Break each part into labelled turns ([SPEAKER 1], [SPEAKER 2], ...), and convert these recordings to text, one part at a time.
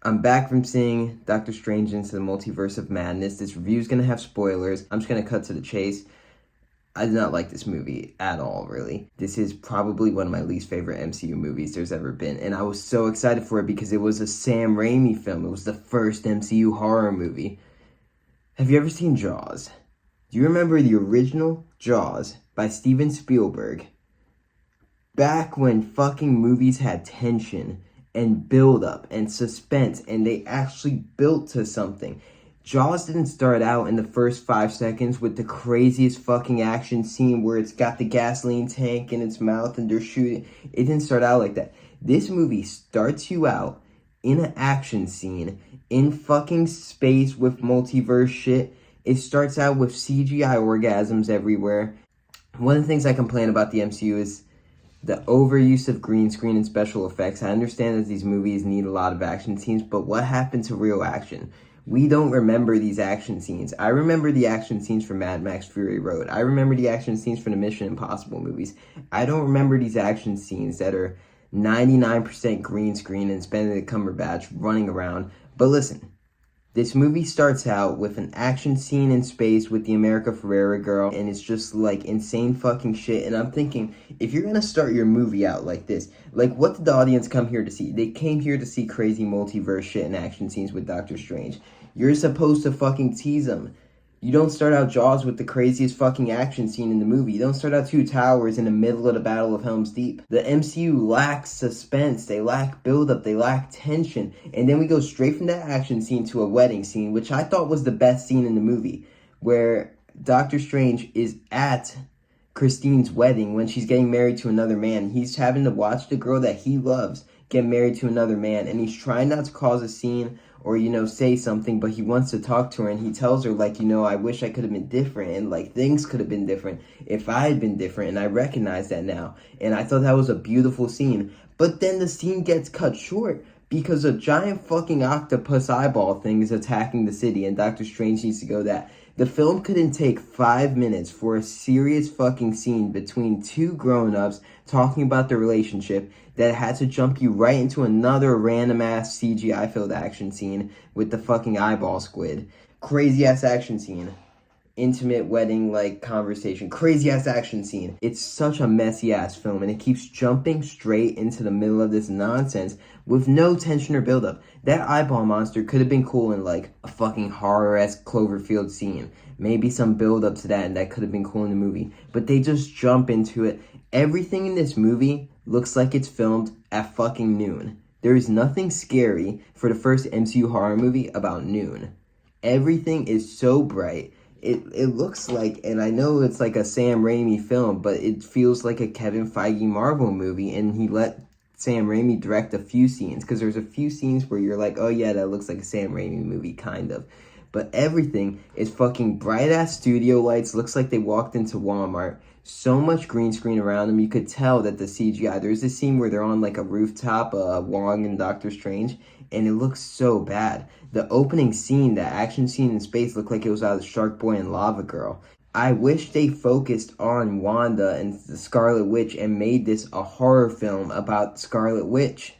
[SPEAKER 1] I'm back from seeing Doctor Strange into the Multiverse of Madness. This review is going to have spoilers. I'm just going to cut to the chase. I did not like this movie at all, really. This is probably one of my least favorite MCU movies there's ever been. And I was so excited for it because it was a Sam Raimi film. It was the first MCU horror movie. Have you ever seen Jaws? Do you remember the original Jaws by Steven Spielberg? Back when fucking movies had tension and build up and suspense and they actually built to something. Jaws didn't start out in the first 5 seconds with the craziest fucking action scene where it's got the gasoline tank in its mouth and they're shooting. It didn't start out like that. This movie starts you out in an action scene in fucking space with multiverse shit. It starts out with CGI orgasms everywhere. One of the things I complain about the MCU is the overuse of green screen and special effects. I understand that these movies need a lot of action scenes, but what happened to real action? We don't remember these action scenes. I remember the action scenes from Mad Max Fury Road. I remember the action scenes from the Mission Impossible movies. I don't remember these action scenes that are 99% green screen and Benedict Cumberbatch running around. But listen, this movie starts out with an action scene in space with the America Ferrera girl, and it's just like insane fucking shit. And I'm thinking, if you're gonna start your movie out like this, like what did the audience come here to see? They came here to see crazy multiverse shit and action scenes with Doctor Strange. You're supposed to fucking tease them. You don't start out Jaws with the craziest fucking action scene in the movie. You don't start out Two Towers in the middle of the Battle of Helm's Deep. The MCU lacks suspense. They lack buildup. They lack tension. And then we go straight from that action scene to a wedding scene, which I thought was the best scene in the movie, where Doctor Strange is at Christine's wedding when she's getting married to another man. He's having to watch the girl that he loves get married to another man, and he's trying not to cause a scene or, say something, but he wants to talk to her, and he tells her, I wish I could have been different, and, things could have been different if I had been different, and I recognize that now, and I thought that was a beautiful scene, but then the scene gets cut short because a giant fucking octopus eyeball thing is attacking the city, and Doctor Strange needs to go that. The film couldn't take 5 minutes for a serious fucking scene between two grown-ups talking about their relationship that had to jump you right into another random-ass CGI-filled action scene with the fucking eyeball squid. Crazy-ass action scene. Intimate wedding conversation. Crazy-ass action scene. It's such a messy-ass film, and it keeps jumping straight into the middle of this nonsense with no tension or build-up. That eyeball monster could have been cool in a fucking horror-esque Cloverfield scene. Maybe some build-up to that, and that could have been cool in the movie. But they just jump into it. Everything in this movie looks like it's filmed at fucking noon. There is nothing scary for the first MCU horror movie about noon. Everything is so bright. It looks like, and I know it's like a Sam Raimi film, but it feels like a Kevin Feige Marvel movie, and he let Sam Raimi direct a few scenes, because there's a few scenes where you're like, oh yeah, that looks like a Sam Raimi movie, kind of. But everything is fucking bright-ass studio lights, looks like they walked into Walmart. So much green screen around them, you could tell that the CGI, there's this scene where they're on a rooftop, Wong and Doctor Strange, and it looks so bad. The opening scene, the action scene in space, looked like it was out of Shark Boy and Lava Girl. I wish they focused on Wanda and the Scarlet Witch and made this a horror film about Scarlet Witch.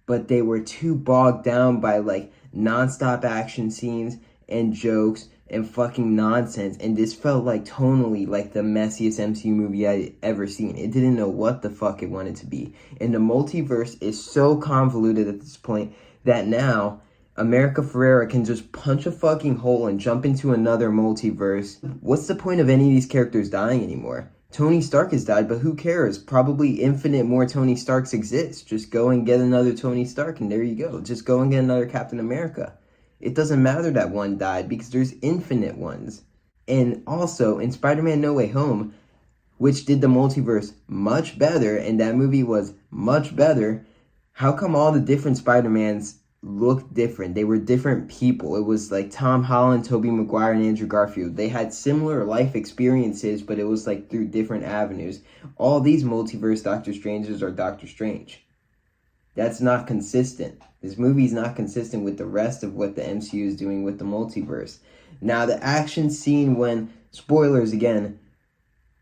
[SPEAKER 1] But they were too bogged down by non-stop action scenes and jokes and fucking nonsense, and this felt tonally like the messiest MCU movie I ever seen. It didn't know what the fuck it wanted to be, and the multiverse is so convoluted at this point that now America Ferrera can just punch a fucking hole and jump into another multiverse. What's the point of any of these characters dying anymore? Tony Stark has died, but who cares? Probably infinite more Tony Starks exist. Just go and get another Tony Stark, and there you go. Just go and get another Captain America. It doesn't matter that one died because there's infinite ones. And also, in Spider-Man No Way Home, which did the multiverse much better, and that movie was much better, how come all the different Spider-Mans looked different? They were different people. It was Tom Holland, Tobey Maguire, and Andrew Garfield. They had similar life experiences, but it was through different avenues. All these multiverse Doctor Stranges are Doctor Strange. That's not consistent. This movie's not consistent with the rest of what the MCU is doing with the multiverse. Now, the action scene when, spoilers again,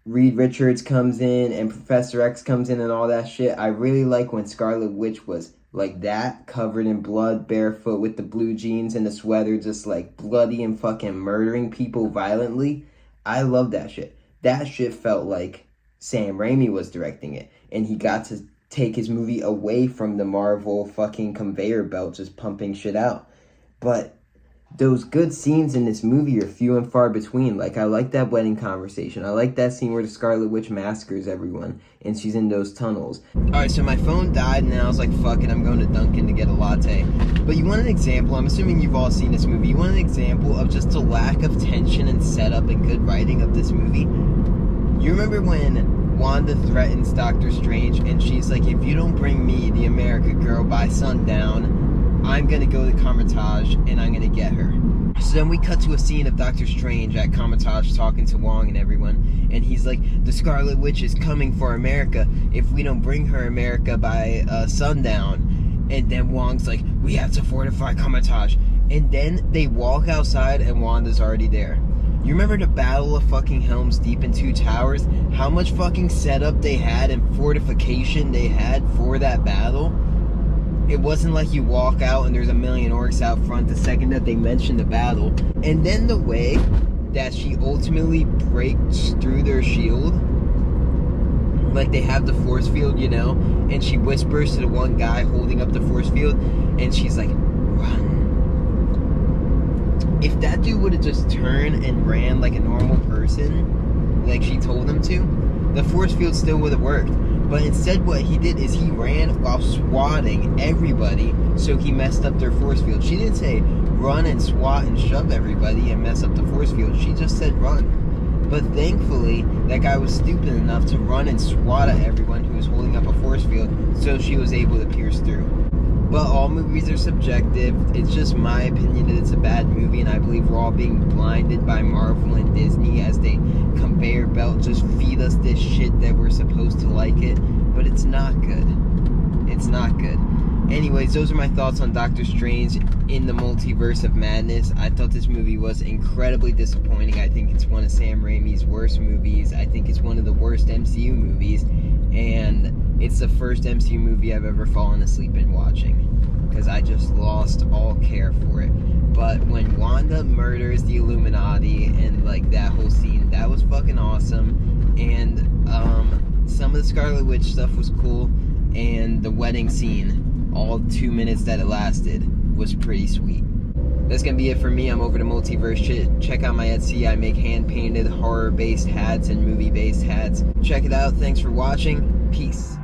[SPEAKER 1] Reed Richards comes in and Professor X comes in and all that shit. I really like when Scarlet Witch was like that, covered in blood, barefoot with the blue jeans and the sweater, just like bloody and fucking murdering people violently. I love that shit. That shit felt like Sam Raimi was directing it, and he got to take his movie away from the Marvel fucking conveyor belt just pumping shit out. But those good scenes in this movie are few and far between. Like, I like that wedding conversation. I like that scene where the Scarlet Witch massacres everyone and she's in those tunnels. Alright, so my phone died and I was like, fuck it, I'm going to Dunkin' to get a latte. But you want an example, I'm assuming you've all seen this movie, you want an example of just the lack of tension and setup and good writing of this movie? You remember when Wanda threatens Doctor Strange and she's like, if you don't bring me the America girl by sundown, I'm gonna go to Comertage and I'm gonna get her. So then we cut to a scene of Doctor Strange at Comertage talking to Wong and everyone, and he's like, the Scarlet Witch is coming for America if we don't bring her America by sundown. And then Wong's like, we have to fortify Comertage. And then they walk outside and Wanda's already there. You remember the Battle of fucking Helm's Deep in Two Towers? How much fucking setup they had and fortification they had for that battle? It wasn't like you walk out and there's a million orcs out front the second that they mention the battle. And then the way that she ultimately breaks through their shield, like they have the force field, you know, and she whispers to the one guy holding up the force field, and she's like, run. If that dude would have just turned and ran like a normal person, like she told him to, the force field still would have worked. But instead what he did is he ran while swatting everybody, so he messed up their force field. She didn't say run and swat and shove everybody and mess up the force field. She just said run. But thankfully, that guy was stupid enough to run and swat at everyone who was holding up a force field, so she was able to pierce through. But all movies are subjective. It's just my opinion that it's a bad movie, and I believe we're all being blinded by Marvel and Disney as they conveyor belt just feed us this shit that we're supposed to like it. But it's not good. It's not good. Anyways, those are my thoughts on Doctor Strange in the Multiverse of Madness. I thought this movie was incredibly disappointing. I think it's one of Sam Raimi's worst movies. I think it's one of the worst MCU movies. And it's the first MCU movie I've ever fallen asleep in watching, because I just lost all care for it. But when Wanda murders the Illuminati and like that whole scene, that was fucking awesome. And some of the Scarlet Witch stuff was cool, and the wedding scene, all 2 minutes that it lasted, was pretty sweet. That's gonna be it for me. I'm over to Multiverse shit. Check out my Etsy. I make hand-painted horror-based hats and movie-based hats. Check it out. Thanks for watching. Peace.